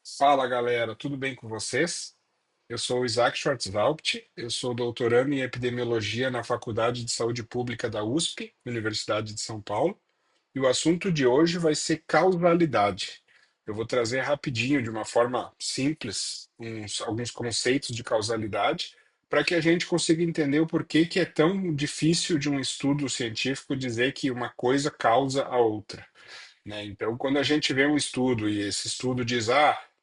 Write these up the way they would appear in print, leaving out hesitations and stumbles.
Fala galera, tudo bem com vocês? Eu sou o Isaac Schwartzwaldt, eu sou doutorando em epidemiologia na Faculdade de Saúde Pública da USP, Universidade de São Paulo, e o assunto de hoje vai ser causalidade. Eu vou trazer rapidinho, de uma forma simples, alguns conceitos de causalidade, para que a gente consiga entender o porquê que é tão difícil de um estudo científico dizer que uma coisa causa a outra, né? Então, quando a gente vê um estudo e esse estudo diz,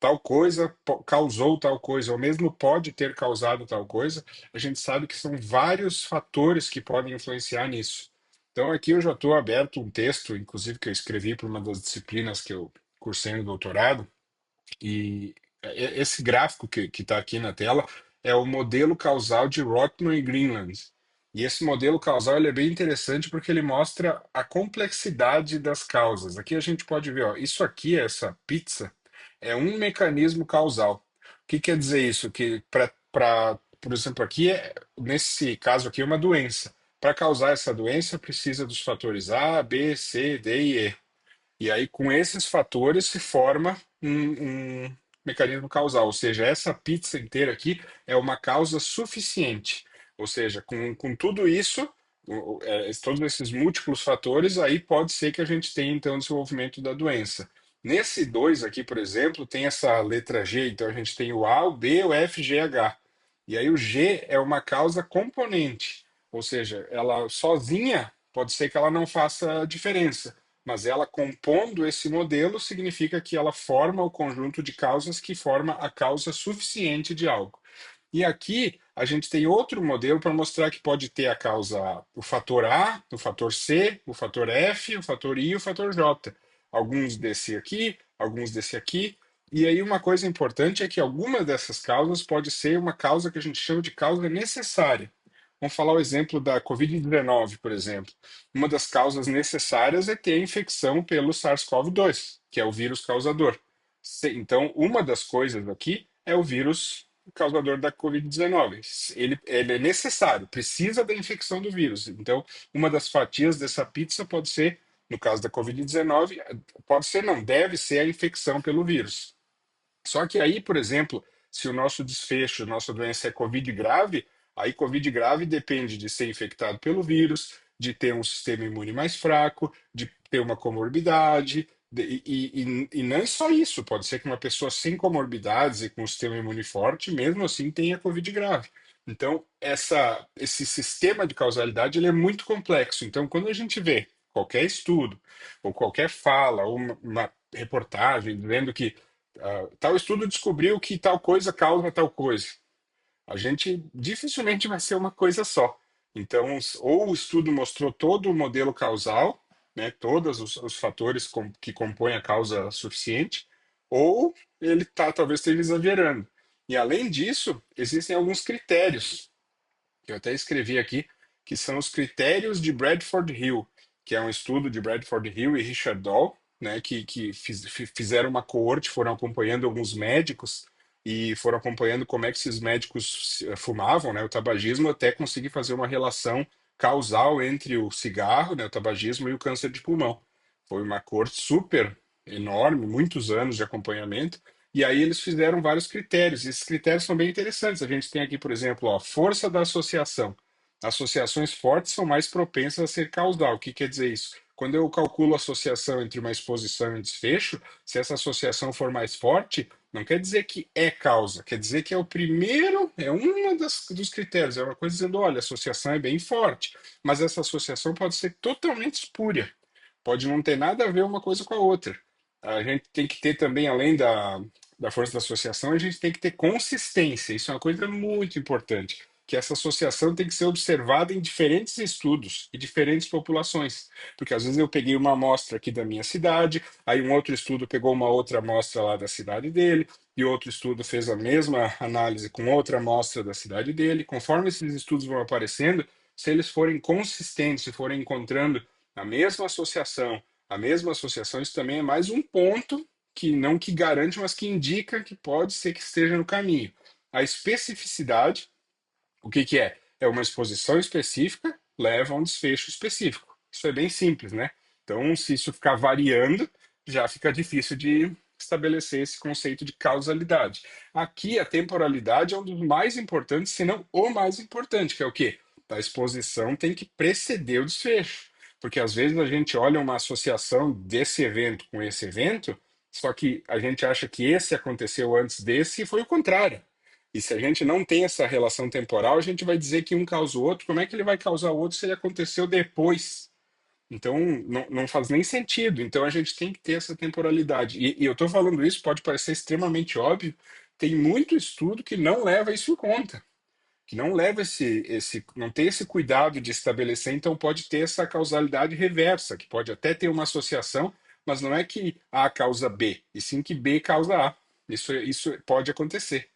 tal coisa causou tal coisa, ou mesmo pode ter causado tal coisa, a gente sabe que são vários fatores que podem influenciar nisso. Então, aqui eu já estou aberto um texto, inclusive que eu escrevi para uma das disciplinas que eu cursei no doutorado, e esse gráfico que está aqui na tela é o modelo causal de Rotman e Greenland. E esse modelo causal ele é bem interessante porque ele mostra a complexidade das causas. Aqui a gente pode ver, ó, isso aqui, essa pizza, é um mecanismo causal. O que quer dizer isso? Que por exemplo, aqui nesse caso aqui é uma doença. Para causar essa doença precisa dos fatores A, B, C, D e E. E aí, com esses fatores, se forma um mecanismo causal. Ou seja, essa pizza inteira aqui é uma causa suficiente. Ou seja, com tudo isso, todos esses múltiplos fatores, aí pode ser que a gente tenha, então, o desenvolvimento da doença. Nesse 2 aqui, por exemplo, tem essa letra G, então a gente tem o A, o B, o F, G, H. E aí o G é uma causa componente, ou seja, ela sozinha pode ser que ela não faça diferença, mas ela compondo esse modelo significa que ela forma o conjunto de causas que forma a causa suficiente de algo. E aqui a gente tem outro modelo para mostrar que pode ter a causa, o fator A, o fator C, o fator F, o fator I e o fator J. Alguns desse aqui, alguns desse aqui. E aí uma coisa importante é que alguma dessas causas pode ser uma causa que a gente chama de causa necessária. Vamos falar o exemplo da Covid-19, por exemplo. Uma das causas necessárias é ter a infecção pelo SARS-CoV-2, que é o vírus causador. Então, uma das coisas aqui é o vírus causador da Covid-19. Ele é necessário, precisa da infecção do vírus. Então, uma das fatias dessa pizza pode ser, no caso da Covid-19, pode ser, não, deve ser a infecção pelo vírus. Só que aí, por exemplo, se o nosso desfecho, nossa doença é Covid grave, aí Covid grave depende de ser infectado pelo vírus, de ter um sistema imune mais fraco, de ter uma comorbidade, e não só isso, pode ser que uma pessoa sem comorbidades e com um sistema imune forte, mesmo assim, tenha Covid grave. Então, esse sistema de causalidade ele é muito complexo. Então, quando a gente vê qualquer estudo, ou qualquer fala, ou uma reportagem dizendo que tal estudo descobriu que tal coisa causa tal coisa. A gente dificilmente vai ser uma coisa só. Então, ou o estudo mostrou todo o modelo causal, né, todos os fatores que compõem a causa suficiente, ou ele talvez esteja exagerando. E além disso, existem alguns critérios que eu até escrevi aqui, que são os critérios de Bradford Hill, que é um estudo de Bradford Hill e Richard Doll, né, que fizeram uma coorte, foram acompanhando alguns médicos e foram acompanhando como é que esses médicos fumavam, né, o tabagismo, até conseguir fazer uma relação causal entre o cigarro, né, o tabagismo e o câncer de pulmão. Foi uma coorte super enorme, muitos anos de acompanhamento, e aí eles fizeram vários critérios. E esses critérios são bem interessantes. A gente tem aqui, por exemplo, ó, força da associação. Associações fortes são mais propensas a ser causal. O que quer dizer isso? Quando eu calculo a associação entre uma exposição e um desfecho, se essa associação for mais forte, não quer dizer que é causa, quer dizer que é o primeiro, é um dos critérios. É uma coisa dizendo, olha, a associação é bem forte, mas essa associação pode ser totalmente espúria. Pode não ter nada a ver uma coisa com a outra. A gente tem que ter também, além da força da associação, a gente tem que ter consistência. Isso é uma coisa muito importante, que essa associação tem que ser observada em diferentes estudos e diferentes populações. Porque às vezes eu peguei uma amostra aqui da minha cidade, aí um outro estudo pegou uma outra amostra lá da cidade dele, e outro estudo fez a mesma análise com outra amostra da cidade dele. Conforme esses estudos vão aparecendo, se eles forem consistentes, se forem encontrando a mesma associação, isso também é mais um ponto que não que garante, mas que indica que pode ser que esteja no caminho. A especificidade, o que que é? É uma exposição específica, leva a um desfecho específico. Isso é bem simples, né? Então, se isso ficar variando, já fica difícil de estabelecer esse conceito de causalidade. Aqui, a temporalidade é um dos mais importantes, se não o mais importante, que é o quê? A exposição tem que preceder o desfecho. Porque às vezes a gente olha uma associação desse evento com esse evento, só que a gente acha que esse aconteceu antes desse e foi o contrário. E se a gente não tem essa relação temporal, a gente vai dizer que um causa o outro. Como é que ele vai causar o outro se ele aconteceu depois? Então, não faz nem sentido. Então, a gente tem que ter essa temporalidade. E eu estou falando isso, pode parecer extremamente óbvio, tem muito estudo que não leva isso em conta, que não leva não tem esse cuidado de estabelecer, então pode ter essa causalidade reversa, que pode até ter uma associação, mas não é que A causa B, e sim que B causa A. Isso pode acontecer.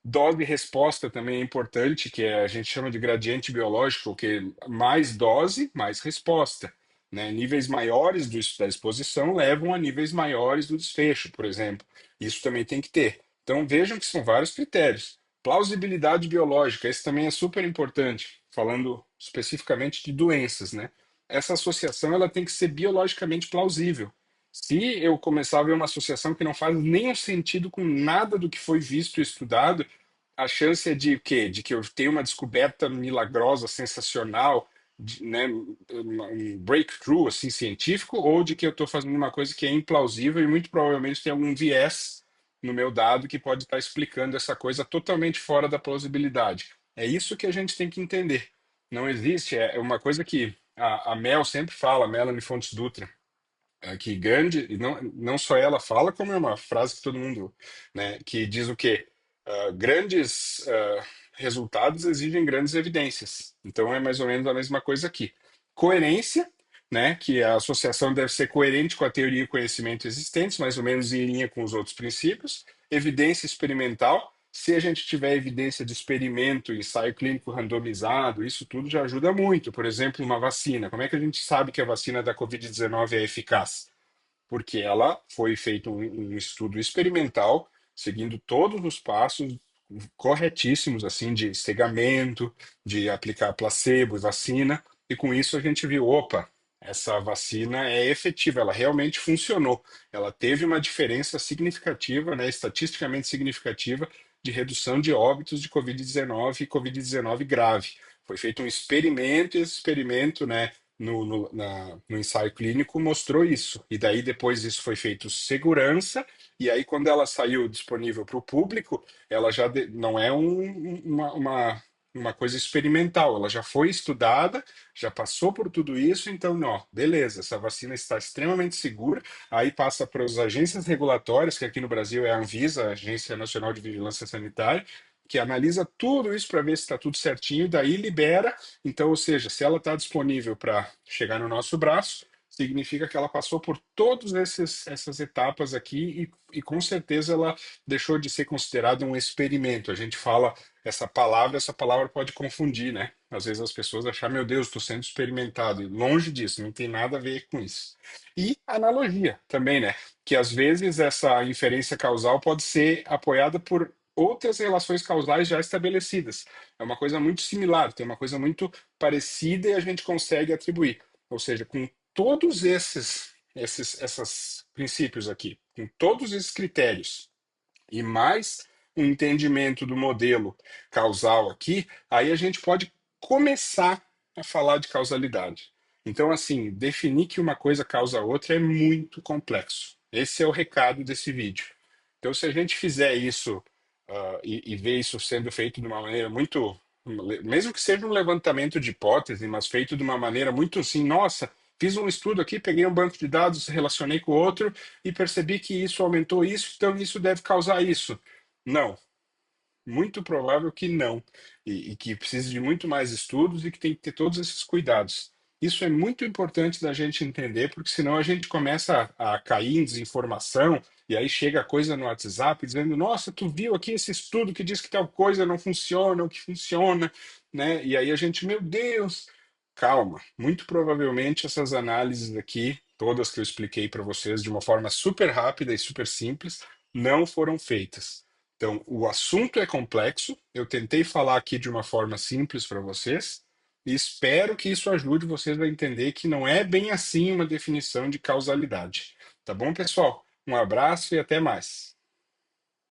Dose e resposta também é importante, que a gente chama de gradiente biológico, que mais dose, mais resposta. Né? Níveis maiores da exposição levam a níveis maiores do desfecho, por exemplo. Isso também tem que ter. Então vejam que são vários critérios. Plausibilidade biológica, esse também é super importante, falando especificamente de doenças, né? Essa associação ela tem que ser biologicamente plausível. Se eu começar a ver uma associação que não faz nenhum sentido com nada do que foi visto e estudado, a chance é de quê? De que eu tenha uma descoberta milagrosa, sensacional, né, um breakthrough assim científico, ou de que eu estou fazendo uma coisa que é implausível e muito provavelmente tem algum viés no meu dado que pode estar explicando essa coisa totalmente fora da plausibilidade. É isso que a gente tem que entender. Não existe, é uma coisa que a Mel sempre fala, Melanie Fontes Dutra, que grande, e não só ela fala, como é uma frase que todo mundo, né, que diz o quê? Grandes resultados exigem grandes evidências. Então é mais ou menos a mesma coisa aqui. Coerência, né, que a associação deve ser coerente com a teoria e conhecimento existentes, mais ou menos em linha com os outros princípios. Evidência experimental, se a gente tiver evidência de experimento, ensaio clínico randomizado, isso tudo já ajuda muito. Por exemplo, uma vacina. Como é que a gente sabe que a vacina da Covid-19 é eficaz? Porque ela foi feito um estudo experimental, seguindo todos os passos corretíssimos, assim, de cegamento, de aplicar placebo e vacina, e com isso a gente viu, opa, essa vacina é efetiva, ela realmente funcionou, ela teve uma diferença significativa, né, estatisticamente significativa, de redução de óbitos de Covid-19 e Covid-19 grave. Foi feito um experimento, e esse experimento, né, no ensaio clínico mostrou isso. E daí depois isso foi feito segurança, e aí quando ela saiu disponível para o público, ela já não é uma coisa experimental, ela já foi estudada, já passou por tudo isso, então, ó, beleza, essa vacina está extremamente segura, aí passa para as agências regulatórias, que aqui no Brasil é a Anvisa, a Agência Nacional de Vigilância Sanitária, que analisa tudo isso para ver se está tudo certinho, daí libera. Então, ou seja, se ela está disponível para chegar no nosso braço, significa que ela passou por todas essas etapas aqui e com certeza ela deixou de ser considerada um experimento. A gente fala essa palavra pode confundir, né? Às vezes as pessoas acham, meu Deus, estou sendo experimentado. E longe disso, não tem nada a ver com isso. E analogia também, né? Que às vezes essa inferência causal pode ser apoiada por outras relações causais já estabelecidas. É uma coisa muito similar, tem uma coisa muito parecida e a gente consegue atribuir. Ou seja, com todos esses princípios aqui, com todos esses critérios e mais um entendimento do modelo causal aqui, aí a gente pode começar a falar de causalidade. Então, assim, definir que uma coisa causa a outra é muito complexo. Esse é o recado desse vídeo. Então, se a gente fizer isso, e ver isso sendo feito de uma maneira muito, mesmo que seja um levantamento de hipótese, mas feito de uma maneira muito assim, nossa, fiz um estudo aqui, peguei um banco de dados, relacionei com outro e percebi que isso aumentou isso, então isso deve causar isso. Não, muito provável que não, e que precisa de muito mais estudos e que tem que ter todos esses cuidados. Isso é muito importante da gente entender, porque senão a gente começa a cair em desinformação, e aí chega coisa no WhatsApp dizendo: Nossa, tu viu aqui esse estudo que diz que tal coisa não funciona, o que funciona, né? E aí a gente, meu Deus, calma. Muito provavelmente essas análises aqui, todas que eu expliquei para vocês de uma forma super rápida e super simples, não foram feitas. Então, o assunto é complexo. Eu tentei falar aqui de uma forma simples para vocês e espero que isso ajude vocês a entender que não é bem assim uma definição de causalidade. Tá bom, pessoal? Um abraço e até mais.